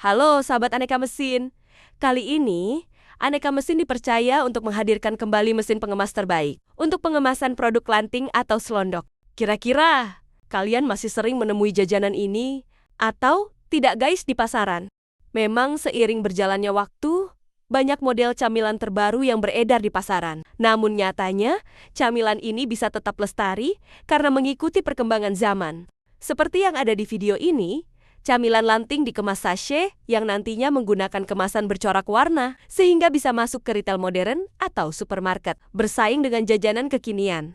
Halo sahabat Aneka Mesin. Kali ini, Aneka Mesin dipercaya untuk menghadirkan kembali mesin pengemas terbaik untuk pengemasan produk lanting atau selondok. Kira-kira, kalian masih sering menemui jajanan ini atau tidak guys di pasaran? Memang seiring berjalannya waktu, banyak model camilan terbaru yang beredar di pasaran. Namun nyatanya, camilan ini bisa tetap lestari karena mengikuti perkembangan zaman. Seperti yang ada di video ini, camilan lanting dikemas sachet yang nantinya menggunakan kemasan bercorak warna sehingga bisa masuk ke retail modern atau supermarket, bersaing dengan jajanan kekinian.